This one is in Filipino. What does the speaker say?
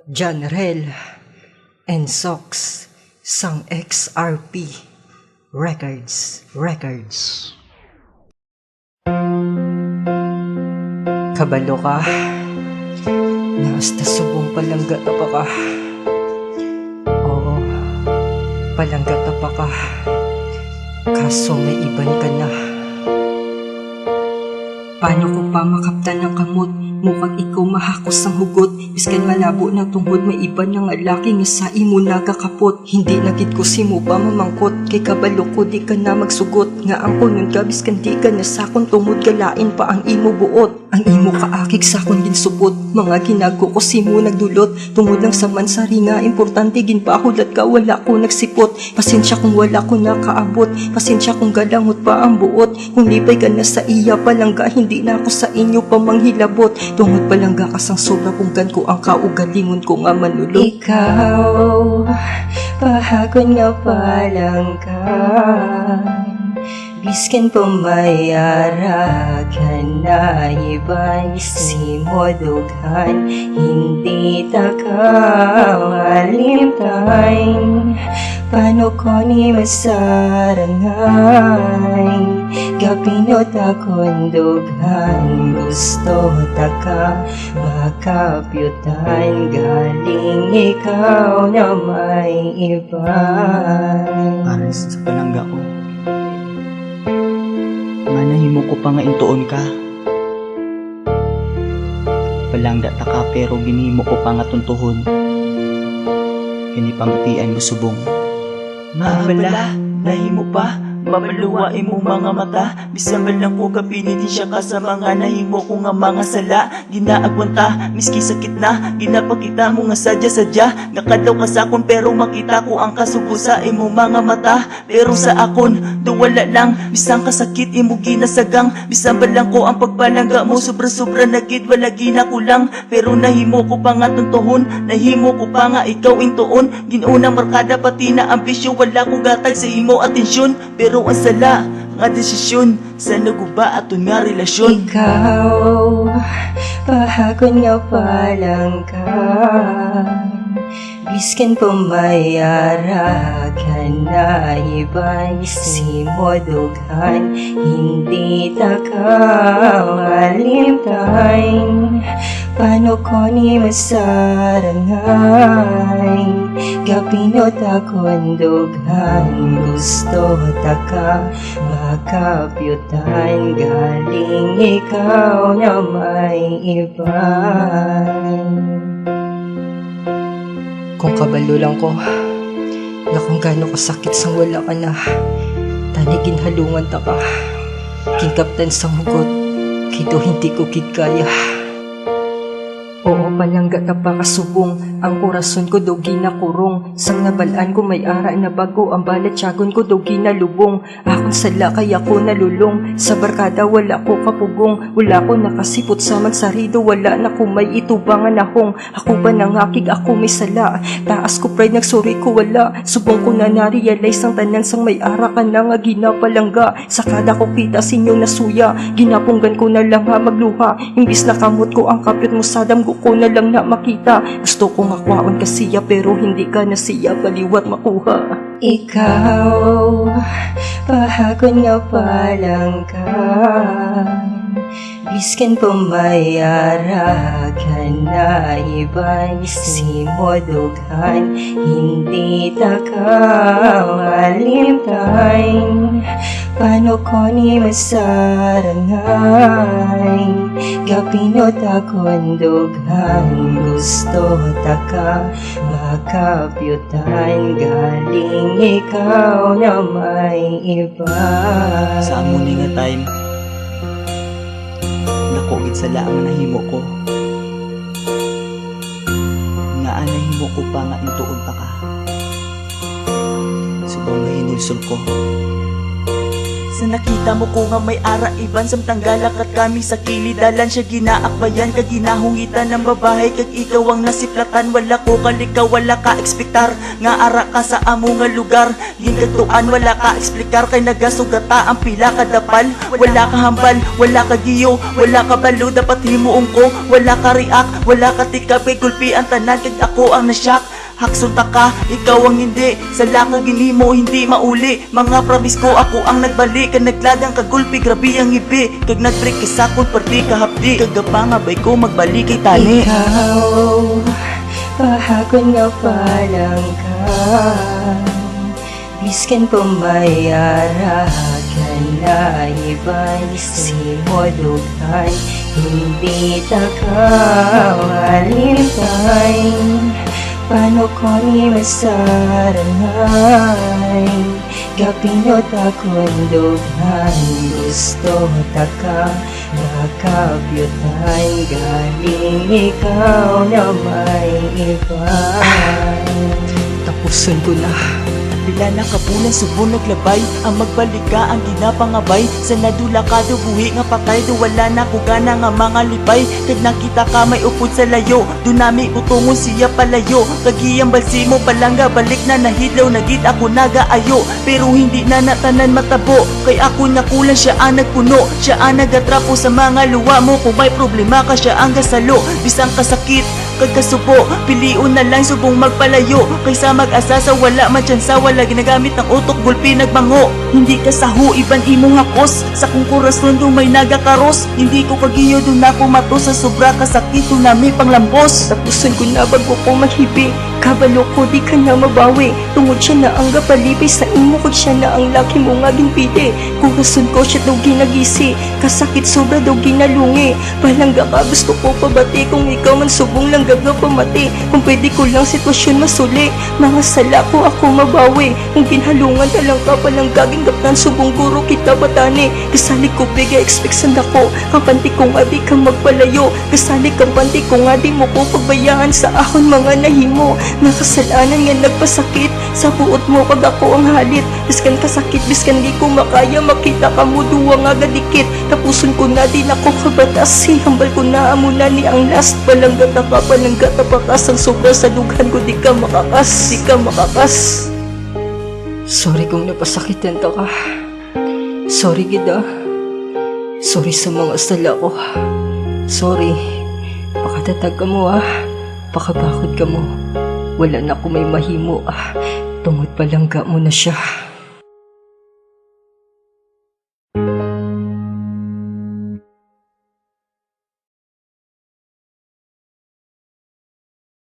Janrel and Sox Sang XRP Records. Kabalo ka, naasta subong palanggata pa ka. Oo, palanggata pa ka, kaso may iban ka na. Paano ko pa makaptan ng kamot? Mukhang ikaw mahakos ang hugot. Biskan malabo na tungkod, may iba na nga laki nga sa imo nagakapot. Hindi nakit ko si mo pa mamangkot, kay kabalo ko di ka na magsugot. Nga ang kunon ka biskan di ka na sakon, tungod galain pa ang imo buot. Ang imo kaakig sakon ginsupot, mga ginago ko si mo nagdulot. Tungod lang sa mansari nga importante ginpahulat ka, wala ko nagsipot. Pasensya kung wala ko nakaabot, pasensya kung galangot pa ang buot. Kung lipay ka na sa iya palangga, hindi na ako sa inyo pa manghilabot. Tungod palangga kasang sobra punggan ko ang kaugalingon ko nga manulot. Ikaw, pahakon nga palangga, biskan pumayara ka na iban, si modughan, hindi ta ka malimtayn. Paano ko ni masarangay, gapinot akong dughan, gusto ta ka makapyutan, galing ikaw na may iban. Para sa palangga ko, manahimo ko pa nga intuon ka. Palangga ta ka pero ginimo ko pa nga tuntuhon, kini pangatian mo subong. Maabala, nahimo pa, mabaluwain mo mga mata. Bisan ba lang ko kapiniti siya ka sa mga nahimo ko nga mga sala. Ginaagwanta, miski sakit na, ginapakita mo nga sadya-sadya. Nakadaw ka sa akon pero makita ko ang kasugo sa imo mga mata. Pero sa akon, duwala lang, bisan kasakit imo ginasagang. Bisan ba lang ko ang pagbalangga mo, sobra-sobra nagid wala ginakulang. Pero nahimo ko pa nga tuntuhon, nahimo ko pa nga ikaw intuon. Ginunang markada pati na ambisyon, wala ko gatag sa imo atensyon. Pero ang sala nga desisyon sa naguba aton nga relasyon. Ikaw, pahakon nga palangga, biskan pumayara ka na iban, si modughan, hindi ta ka malimtayn. Paano ko ni masarangay, gapinot akong dughan, gusto ta ka makapyutan, galing ikaw na may iban. Kung kabalo lang ko, na kung gaano kasakit sang wala ka na, tanigin halungan ta ka, kingkaptan sang hugot, kito hindi ko kaya. Oo, palangga ta pa kasubong, ang orason ko daw ginakurong. Sang nabalaan ko may ara na bago, ang balat tiyagon ko daw ginalubong. Akong sala kaya ko nalulong, sa barkada wala ko kapugong. Wala ko nakasipot sa mansarido, wala na ko may itubangan ahong. Ako ba nangakig, ako may sala, taas ko pride nagsuri ko wala. Subong ko na na-realize ang tanan sang may ara ka na nga ginapalangga. Sa kada ko kita sinyong nasuya, ginapunggan ko na lang ha magluha. Imbis na kamot ko ang kapyot mo sa damgo ko na lang na makita. Gusto ko makwaon ka siya pero hindi ka na siya baliwat makuha. Ikaw, pahakon nga palangga, biskan pumayara ka na iban, si modughan, hindi ta ka malimtayn. Paano ko ni masarangay, gapinot akong dughan, gusto ta ka makapyutan, galing ikaw na may iban. Sa amo ni nga time, nakugit sa laang nahimo ko, nga nahimo ko pa nga intuon pa ka. Subong nga hinulsol ko, Sa nakita mo ko nga may ara iban samtang galak at kami sa kilidalan siya ginaakbayan kag ginahungitan ng babae kag ikaw ang nasiplatan wala ko kalikaw wala ka ekspektar nga ara ka sa amo nga lugar gingkatuan wala ka eksplikar kay nagasugata ang pila ka dapal wala ka hambal wala ka giyo wala ka balo dapat himuong ko wala ka riak wala ka tikab kay gulpi ang tanan kag ako ang nasyak Haksunta ka, ikaw ang hindi Sa laka ginimo hindi mauli Mga promise ko ako ang nagbalik Kag nagladang kagulpi grabe ang ibi Kag nag-break kisakon parti kahapdi Kagapangabay ko magbalik kay tani Ikaw, pahakon nga palang ka Miskin pumayaragan na iban Simudugan, hindi takamalimpay Paano ko ni masaranay Kapinot akong dughan Gusto taka Nakabyutan Galing ikaw na may iba Tapusin ko na Bila nakabulan subong naglabay Ang magbalik ka ang ginapangabay Sa nadula ka do buhi nga patay Do wala na kugana nga mga lipay Kag nakita ka may upod sa layo Do nami utungon siya palayo Kagiyang balsi mo palangga Balik na nahidlaw nagit ako nagaayo Pero hindi na natanan matabo Kay ako nakulan siya ang nagpuno Siya ang nagatrapo sa mga luwa mo Kung may problema ka siya ang gasalo Bisang kasakit kagkasubo Piliun na lang subong magpalayo Kaysa mag-asa sa wala matyansa Wala ginagamit ng utok gulpi nagbango Hindi ka sahu iban imong hakos Sa kong kurasyon do may nagakaros Hindi ko kagiyo do na pumato Sa sobra kasakit do nami panglambos Tapusin ko na bago ko mahibi Kabalo ko di ka na mabawi Tungod siya na ang gapalipay sa imo Kag siya na ang laki mo nga ginpide Kung rason ko siya daw ginagisi Kasakit sobra daw ginalungi Palangga ka gusto ko pabati Kung ikaw man subong langgab nga pamati Kung pwede ko lang sitwasyon masuli Mga sala ko ako mabawi Kung ginhalungan talang ka palang gaging gapnan Subong guro kita batani Kasali ko biga expect sanda ko Ang panti kong adi kang magpalayo Kasali kang panti kong adi mo ko Pagbayaan sa ahon mga nahimo Nakasalanan nga nagpasakit Sa buot mo pag ako ang halit Biskan kasakit, biskan di ko makaya Makita ka mo duwa nga gadikit Tapusun ko na din ako kabatas Hambal ko na amo na ni ang last Palanggata ka, palanggata pakas Ang sobra sa dughan ko di ka makakas Di ka makakas Sorry kung napasakitan ka ka Sorry gida Sorry sa mga sala ko Sorry Pakatatag ka mo Pakabakod ka mo Wala na ako may mahimo Tungod palangga mo na siya